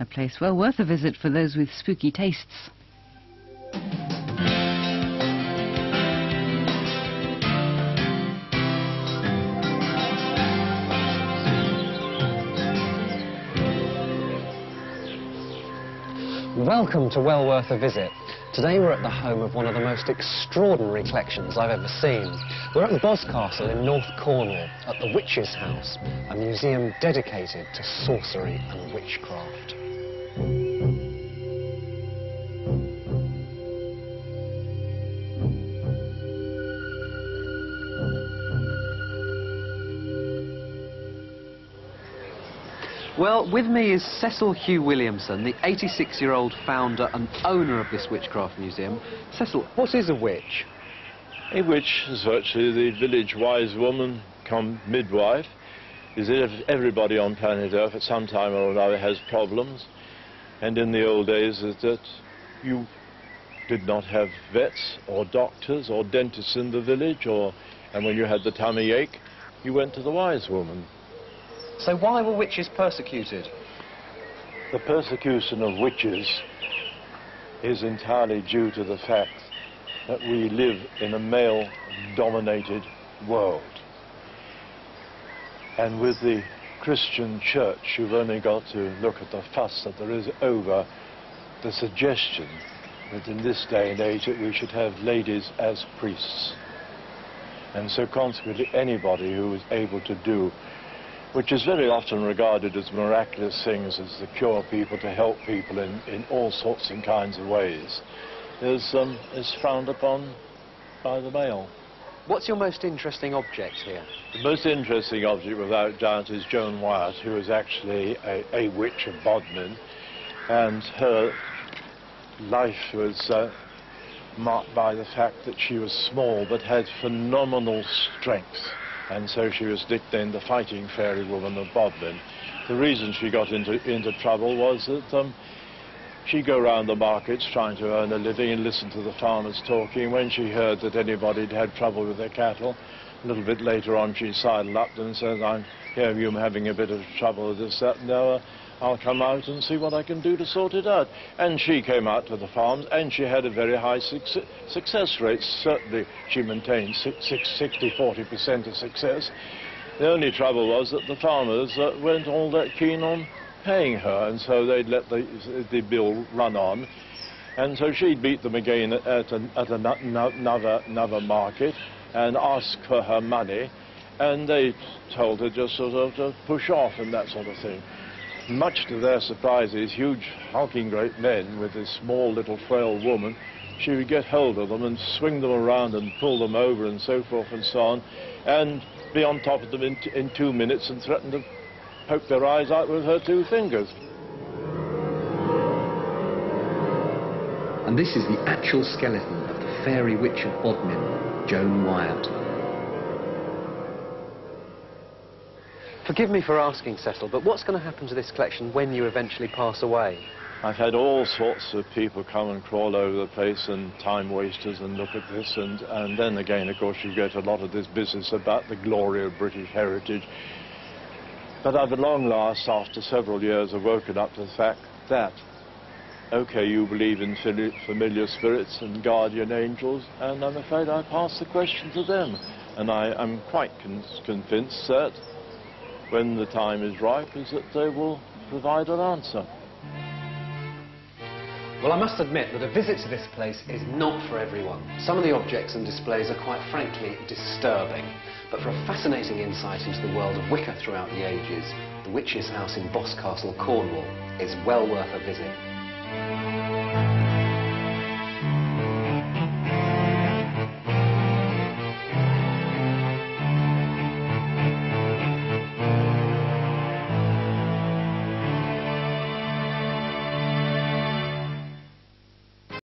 A place well worth a visit for those with spooky tastes. Welcome to Well Worth a Visit. Today we're at the home of one of the most extraordinary collections I've ever seen. We're at the Boscastle in North Cornwall, at the Witch's House, a museum dedicated to sorcery and witchcraft. Well, with me is Cecil Hugh Williamson, the 86-year-old founder and owner of this witchcraft museum. Cecil, what is a witch? A witch is virtually the village wise woman come midwife. Is if everybody on planet Earth at some time or another has problems, and in the old days is that you did not have vets or doctors or dentists in the village, and when you had the tummy ache, you went to the wise woman. So why were witches persecuted? The persecution of witches is entirely due to the fact that we live in a male-dominated world. And with the Christian church, you've only got to look at the fuss that there is over the suggestion that in this day and age that we should have ladies as priests. And so consequently anybody who is able to do, which is very often regarded as miraculous things, as to cure people, to help people in all sorts and kinds of ways, is frowned upon by the male. What's your most interesting object here? The most interesting object, without doubt, is Joan Wyatt, who is actually a witch of Bodmin, and her life was marked by the fact that she was small but had phenomenal strength. And so she was nicknamed the fighting fairy woman of Bodmin. The reason she got into trouble was that she'd go around the markets trying to earn a living and listen to the farmers talking. When she heard that anybody had trouble with their cattle, a little bit later on she sidled up and said, "I hear you're having a bit of trouble with this, that, and the other. I'll come out and see what I can do to sort it out." And she came out to the farms, and she had a very high success rate. Certainly she maintained 60–40% of success. The only trouble was that the farmers weren't all that keen on paying her, and so they'd let the bill run on. And so she'd beat them again at another market and ask for her money, and they told her just sort of to push off and that sort of thing. Much to their surprise, these huge, hulking great men with this small, little, frail woman, she would get hold of them and swing them around and pull them over and so forth and so on, and be on top of them in 2 minutes and threaten to poke their eyes out with her 2 fingers. And this is the actual skeleton of the fairy witch of Bodmin, Joan Wyatt. Forgive me for asking, Cecil, but what's going to happen to this collection when you eventually pass away? I've had all sorts of people come and crawl over the place, and time wasters, and look at this, and then again, of course, you get a lot of this business about the glory of British heritage. But I've at long last, after several years, have woken up to the fact that, okay, you believe in familiar spirits and guardian angels, and I'm afraid I pass the question to them. And I'm quite convinced that when the time is ripe, is that they will provide an answer. Well, I must admit that a visit to this place is not for everyone. Some of the objects and displays are quite frankly disturbing. But for a fascinating insight into the world of Wicca throughout the ages, the Witch's House in Boscastle, Cornwall is well worth a visit.